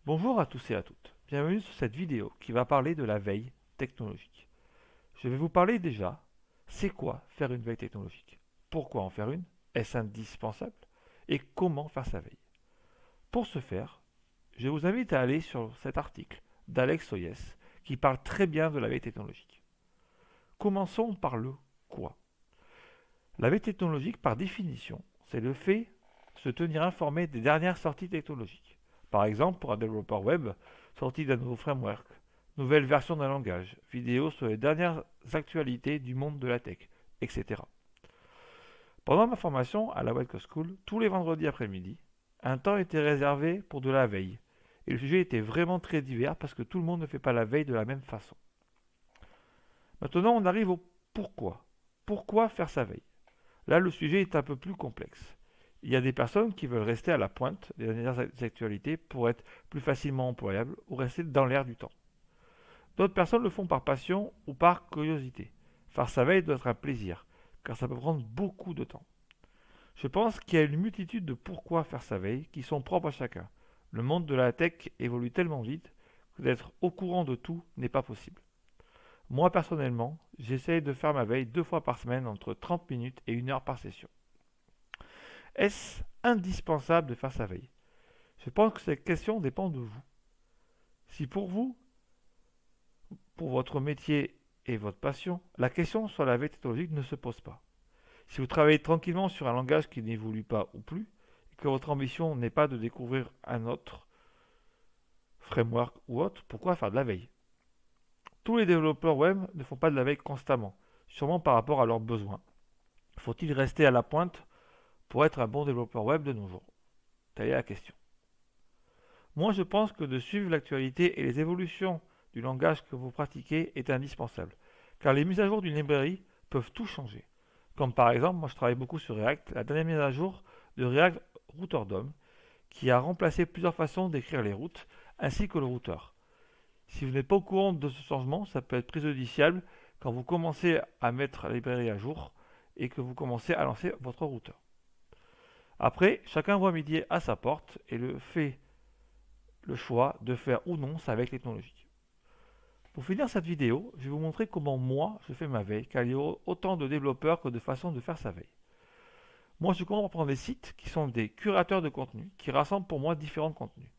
Bonjour à tous et à toutes. Bienvenue sur cette vidéo qui va parler de la veille technologique. Je vais vous parler déjà, c'est quoi faire une veille technologique? Pourquoi en faire une? Est-ce indispensable? Et comment faire sa veille? Pour ce faire, je vous invite à aller sur cet article d'Alex Hoyes qui parle très bien de la veille technologique. Commençons par le quoi. La veille technologique, par définition, c'est le fait de se tenir informé des dernières sorties technologiques. Par exemple, pour un développeur web, sortie d'un nouveau framework, nouvelle version d'un langage, vidéo sur les dernières actualités du monde de la tech, etc. Pendant ma formation à la Web School, tous les vendredis après-midi, un temps était réservé pour de la veille. Et le sujet était vraiment très divers parce que tout le monde ne fait pas la veille de la même façon. Maintenant, on arrive au pourquoi. Pourquoi faire sa veille? Là, le sujet est un peu plus complexe. Il y a des personnes qui veulent rester à la pointe des dernières actualités pour être plus facilement employables ou rester dans l'air du temps. D'autres personnes le font par passion ou par curiosité. Faire sa veille doit être un plaisir, car ça peut prendre beaucoup de temps. Je pense qu'il y a une multitude de pourquoi faire sa veille qui sont propres à chacun. Le monde de la tech évolue tellement vite que d'être au courant de tout n'est pas possible. Moi personnellement, j'essaye de faire ma veille 2 fois par semaine entre 30 minutes et 1 heure par session. Est-ce indispensable de faire sa veille? Je pense que cette question dépend de vous. Si pour vous, pour votre métier et votre passion, la question sur la veille technologique ne se pose pas. Si vous travaillez tranquillement sur un langage qui n'évolue pas ou plus, et que votre ambition n'est pas de découvrir un autre framework ou autre, pourquoi faire de la veille? Tous les développeurs web ne font pas de la veille constamment, sûrement par rapport à leurs besoins. Faut-il rester à la pointe pour être un bon développeur web de nos jours? Telle est la question. Moi, je pense que de suivre l'actualité et les évolutions du langage que vous pratiquez est indispensable, car les mises à jour d'une librairie peuvent tout changer. Comme par exemple, moi je travaille beaucoup sur React, la dernière mise à jour de React Router DOM, qui a remplacé plusieurs façons d'écrire les routes, ainsi que le routeur. Si vous n'êtes pas au courant de ce changement, ça peut être préjudiciable quand vous commencez à mettre la librairie à jour et que vous commencez à lancer votre routeur. Après, chacun voit midi à sa porte et le choix de faire ou non sa veille technologique. Pour finir cette vidéo, je vais vous montrer comment moi je fais ma veille, car il y a autant de développeurs que de façons de faire sa veille. Moi je commence par prendre des sites qui sont des curateurs de contenu, qui rassemblent pour moi différents contenus.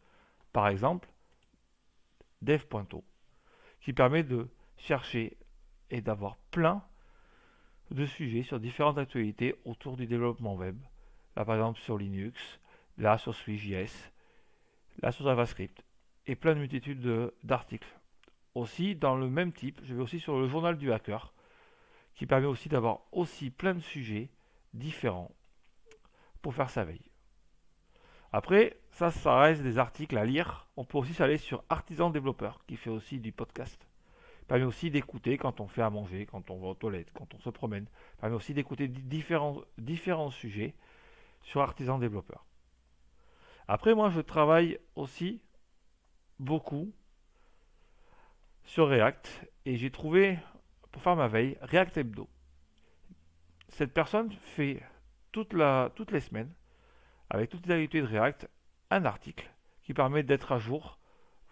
Par exemple, dev.to, qui permet de chercher et d'avoir plein de sujets sur différentes actualités autour du développement web. Là par exemple sur Linux, là sur Swift.js, là sur JavaScript, et plein de multitudes d'articles. Aussi, dans le même type, je vais aussi sur le journal du hacker, qui permet aussi d'avoir aussi plein de sujets différents pour faire sa veille. Après, ça reste des articles à lire. On peut aussi aller sur Artisan Développeur, qui fait aussi du podcast. Il permet aussi d'écouter quand on fait à manger, quand on va aux toilettes, quand on se promène. Il permet aussi d'écouter différents sujets sur Artisan Développeur. Après, moi, je travaille aussi beaucoup sur React et j'ai trouvé, pour faire ma veille, React Hebdo. Cette personne fait toutes les semaines, avec toutes les actualités de React, un article qui permet d'être à jour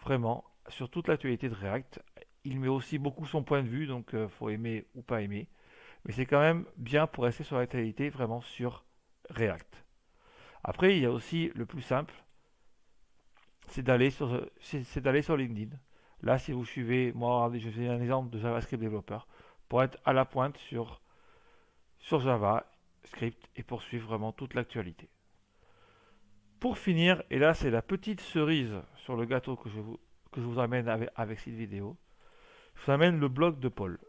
vraiment sur toute l'actualité de React. Il met aussi beaucoup son point de vue, donc faut aimer ou pas aimer. Mais c'est quand même bien pour rester sur l'actualité vraiment sur React. Après, il y a aussi le plus simple, c'est d'aller sur LinkedIn. Là, si vous suivez, moi, regardez, je fais un exemple de JavaScript développeur pour être à la pointe sur JavaScript et poursuivre vraiment toute l'actualité. Pour finir, et là c'est la petite cerise sur le gâteau que je vous amène avec cette vidéo, je vous amène le blog de Paul.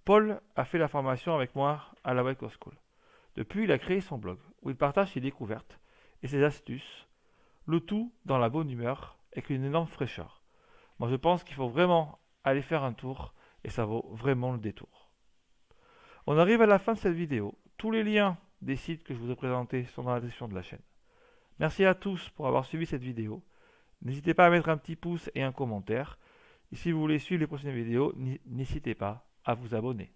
Paul a fait la formation avec moi à la Web School. Depuis, il a créé son blog où il partage ses découvertes et ses astuces, le tout dans la bonne humeur et avec une énorme fraîcheur. Moi je pense qu'il faut vraiment aller faire un tour et ça vaut vraiment le détour. On arrive à la fin de cette vidéo. Tous les liens des sites que je vous ai présentés sont dans la description de la chaîne. Merci à tous pour avoir suivi cette vidéo. N'hésitez pas à mettre un petit pouce et un commentaire. Et si vous voulez suivre les prochaines vidéos, n'hésitez pas à vous abonner.